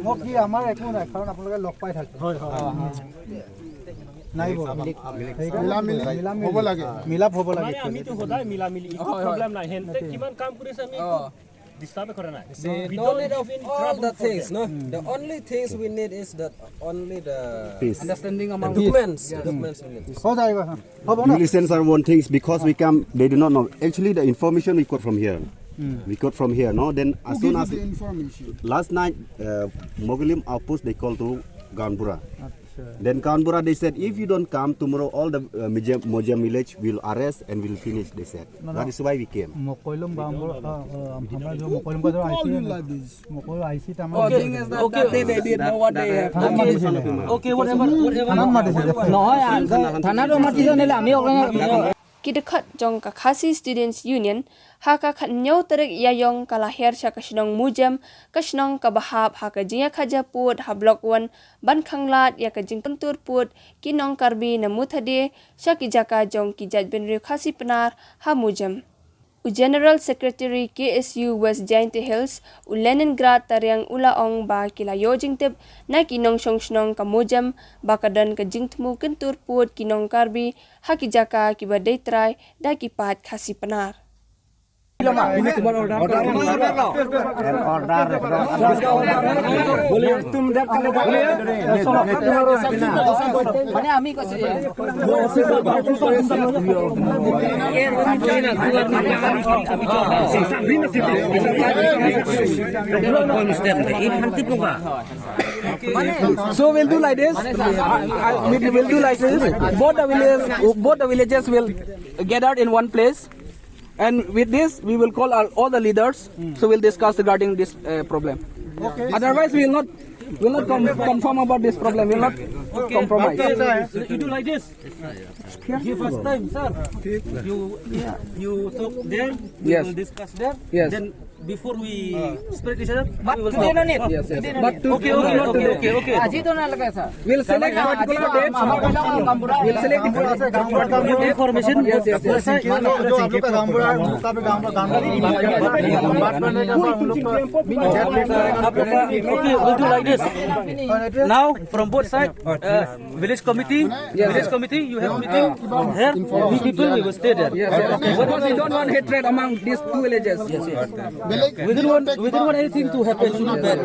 মোক কি আমাৰ একো নাই কাৰণ আপোনালোকে লগ পাই থাকে হয় নাই মিলাপ হ'ব লাগে আমিতো সদায় মিলামিলি প্ৰব্লেম নাই হেনতে কিমান কাম কৰিছে আমি disturb কৰা নাই no need of all the things no the only things we need is the understanding among documents हो जाएगा Militants are one things because we come they do not know actually the information we got from here we got from here no then as soon as the information last night Mogalim outpost they called to Ganbura then Ganbura they said if you don't come tomorrow all the Mojam village will arrest and will finish they said that is why we came Mokoilum Ganbura हमरा जो Mokoilum का जो Mokoilum IC तमाम okay they did know what they have okay whatever নহয় থানাটো মাতিছে নেলে আমি Kidakhat jong ka Khasi Students Union haka khat nyau tarik yayong kalahir sya kasnong mujam kasnong kabahap haka jinga khaja put ha block 1 ban khanglat ya ka jing pentur put kinong karbi namu thade sya kijaka jong kijat benri Khasi penar ha mujam General Secretary KSU West Giant Hills Leningrad tariang ulaong ba kilayo jingtep na kinong song kamujam bakadan ka jingtmu kentur put kinong karbi hakijaka kibadai try da kipat Khasi penar So we'll do like this. We'll do like this. Both the villages will gather in one place. And with this, we will call all the leaders. So we'll discuss regarding this problem. Okay. Otherwise, we will not confirm about this problem. We will not compromise. Okay, you do like this. Give us time, sir. You talk there. We will discuss there. Yes. Then before we spread each other, But we will today talk. no need. Yes. But Okay. Aji to na lagay sir. We'll select a particular date. We'll select Information. Yes. जो हम लोग का गांबुरा मुका पे गांबुरा बात करने का हम लोग Okay, we'll do like this. Now, from both sides, village committee, you have meeting here. We people we will stay there. Because we don't want hatred among these two villages. We don't want anything to happen to the bad.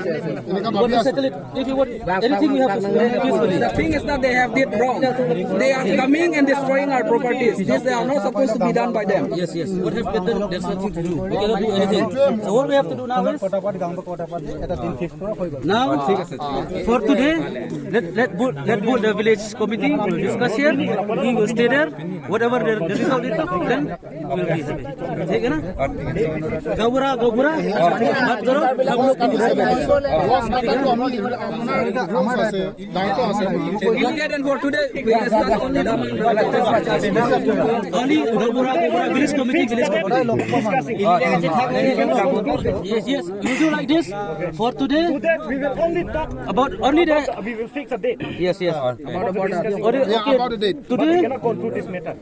We want to settle it. If you want anything, we have to settle it peacefully. The thing is that they have did wrong. They are coming and destroying our properties. This they are not supposed to be done by them. Yes. What have they done? There's nothing to do. We cannot do anything. So what we have to do now is now for today, let both the village committee will discuss here. He will stay there. Whatever the result is, then we will be happy. ठीक है ना? गौरा बात करो हम लोग for today we discuss only the Gaura village committee. Yes. You do like this for today. We will only talk About only the. we will fix a date. Yes. About the date. Today, We cannot conclude this matter.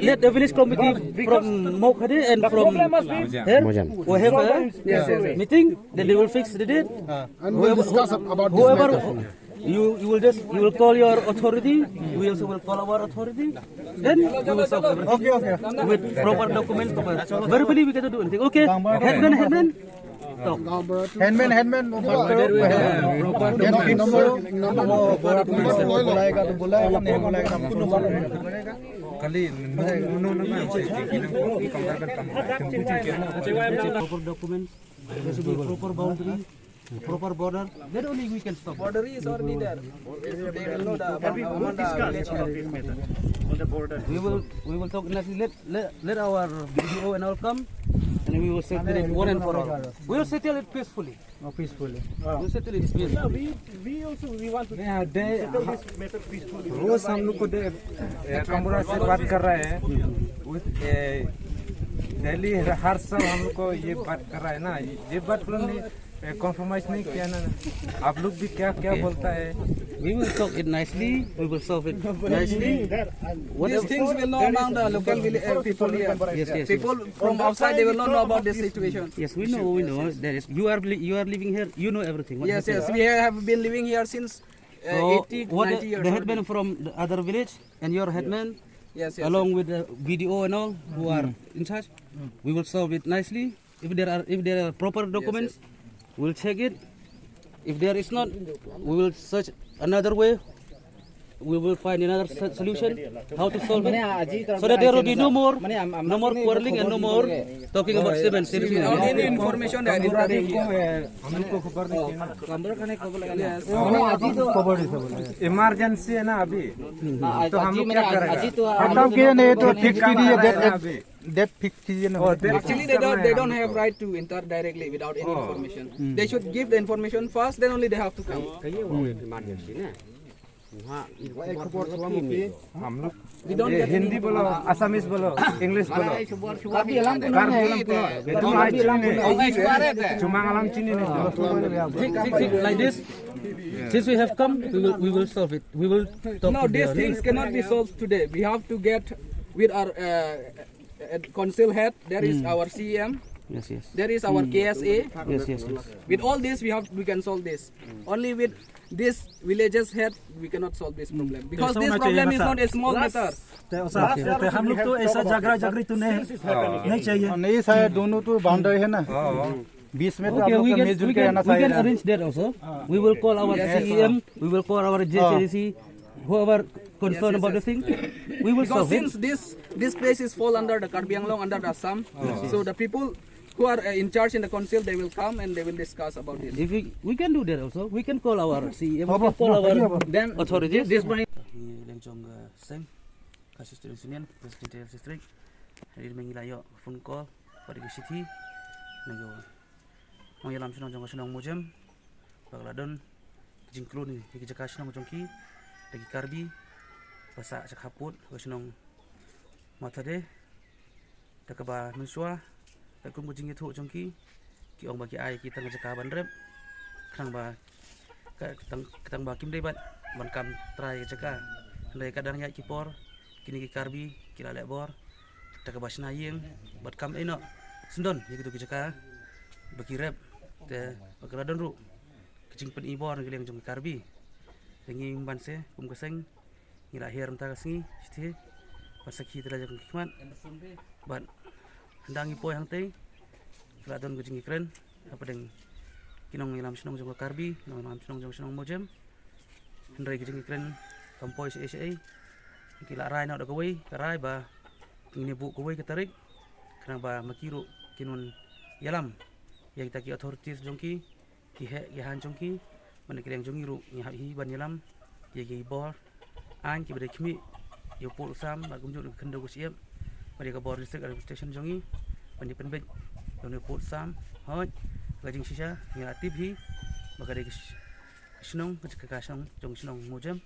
let the village committee from Mokhade and from here will have a meeting. Then they will fix the date. and we'll discuss about this Whoever matter. you will call your authority. We also will call our authority. Then we will solve everything. Okay. With proper documents. Verbally we cannot do anything. Okay. Headman. Talk. Headman बुलाएगा तो बुलाएगा नहीं बुलाएगा Proper documents. There should be proper boundary. Proper border. Then only we can stop. border is already there. They will know the We will talk. Let our BDO and all come, and we will settle it one and for all. We will settle it peacefully. peacefully We will settle it peacefully. We want to settle this matter peacefully. रोज हम लोग को कमरा से बात कर रहे हैं daily हर साल हम लोग को ये बात कर रहा है ना ये बात कॉम्प्रोमाइज नहीं किया ना आप लोग भी क्या क्या बोलता है We will talk it nicely. We will solve it nicely. These things will know among the local people here. Yes. People from outside, they will not know about this situation. Yes, we know. There is. You are living here. You know everything. What Yes, happened. we have been living here since So 80, what 90 years. the headman from the other village and your headman, Yes. along with the BDO and all who are in charge, we will solve it nicely. If there are proper documents, we will check it. If there is not, we will search another way. We will find another solution how to solve it, so that there will be no more quarreling and no more talking about cement. Without any information that is ready here. हमको खबर नहीं emergency है ना अभी तो हम लोग क्या करेंगे काम किए नहीं तो फिक्स कीजिए डेट फिक्स कीजिए ना Actually, they don't have right to enter directly without any information. They should give the information first, then only they have to come. हम लोग We don't get हिंदी बोलो असमीज बोलो इंग्लिश बोलो Cumangalam Chini Like this, since we have come, we will solve it. We will talk No, to these the- things cannot be solved today. We have to get with our council head. There is our CM. Yes. There is our KSA. Yes. With all this, we can solve this. Only with this villages head, we cannot solve this problem because this problem is not a small matter. हम लोग तो ऐसा झगड़ा झगड़ी तो नहीं चाहिए नहीं शायद दोनों तो बाउंड्री है ना 20 में तो आप Okay, लोग we का can मिलजुल we के रहना can we चाहिए can arrange that also. We will call our CEM. We will call our JCDC. Whoever concerned about the thing, we will Because solve it. since this place is fall under the Karbi Anglong, under the Assam, so the people who are in charge in the council, they will come and they will discuss about this. If we can do that also. We can call our CEM. We can call our Then authorities. This point. Lengchong Seng, Kasih Student Union, President District. Hari mengilayo phone call pada ke city. Nego. Mengilam senang mojam. Bagladon jingklun ni kerja senang jongki. Lagi karbi. Pasak cak haput senang mata deh. Takaba mensua. Takun kucing itu jongki. Ki ong bagi ai kita ngajak bandrep. Kang ba ketang ba kim debat ban kam try jaka. Andai kadang ya kipor kini ki karbi kila lebor. Takaba senayeng bat kam eno. Sendon gitu jaka. Bagi rep te bagladon ru. Kecing pen ibor ngeleng jong karbi. Tengi banse kum keseng ngira her entah kasih sih pasaki teraja kikmat ban hendangi poy hang tei bagladon kucing keren apa deng kinong ngilam senong jong karbi ngilam senong mojem hendrai kucing keren kampoy se kila rai nak kawai karai ba ngini bu kawai ketarik kenapa makiru kinun yalam yang kita ki authorities jongki ki he yahan jongki menikirang jongi ru nyahi ban yalam ye bor an ki bade khmi yo pol sam ba gumju khendo ko siap bade ka bor district administration jongi bani penbek yo pol sam hoj gajing sisa ngira tip hi bagade snong ka kasang jong snong mojam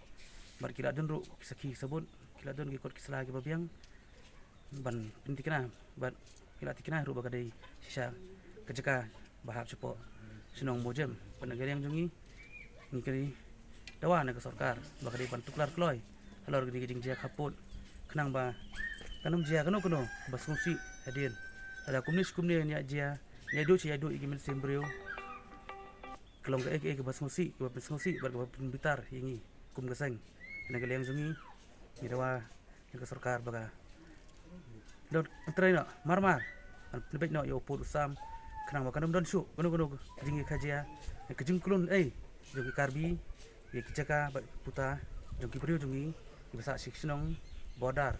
bar kila don ru sakhi sabut kila don ki kot kisla ki babiang ban pintikna bat kila tikna ru bagade sisa kejaka bahap cepo snong mojam penegari yang jongi Nikri dawa nak sarkar bakari ban tuklar kloy halor gidi jing jia khaput khnang ba kanum jia kano bas ngsi hadin ada kumni nya jia nya do chi do igimen sembreu kelong ke bas ngsi bar bitar hingi kum gasang naga leng jungi ni dawa nak sarkar baga don traino marmar lebek no yo put sam khnang ba kanum don su kono jing khajia ke jingklun jongi karbi ye kijaka puta jongi priu jongi ibasa siksinong bodar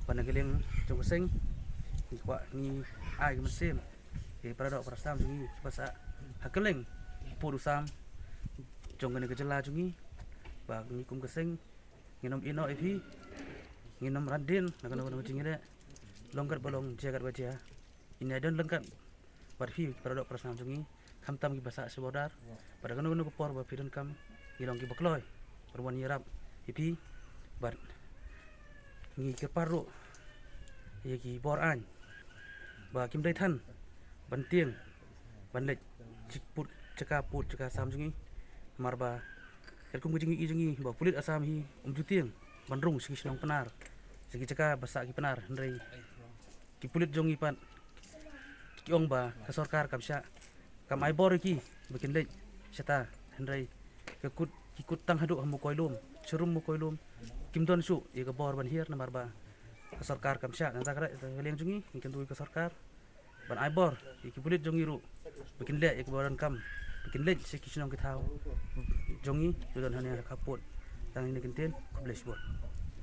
panageleng jongseng ni kwa ni ai mesim ye paradok prasam jongi basa hakeleng purusam jongane kejela jongi ba ni kum keseng nginom ino epi nginom radin nakana jingire longkat bolong jagat baca ini ada lengkap barfi paradok prasam jongi kamtam ki basa sebodar pada kanu kupor ba pidan kam ilong ki bakloy perwan yirap ipi bar ngi ke paru ye ki bor an ba kim dai than ban tieng ban lek chiput cakap put cakap sam jengi marba kum jengi jengi ba pulit asam hi jutiang bandrung sigi senong penar sigi cakap basak ki penar ndrei ki pulit jongi pan ki ong ba ka sarkar kam sya kam ai bor ki bikin lej seta ndrei ke kut tang hadu hamu koilum serum mu koilum kim don su ye ka bor ban hier na marba ka sarkar kam sya nanta kara leng jongi kin tu ka sarkar ban ai bor ki pulit jongi ru bikin lej ek boran kam bikin lej sigi senong ki thau jongi judan hanya kaput tang ini kinten kubles bor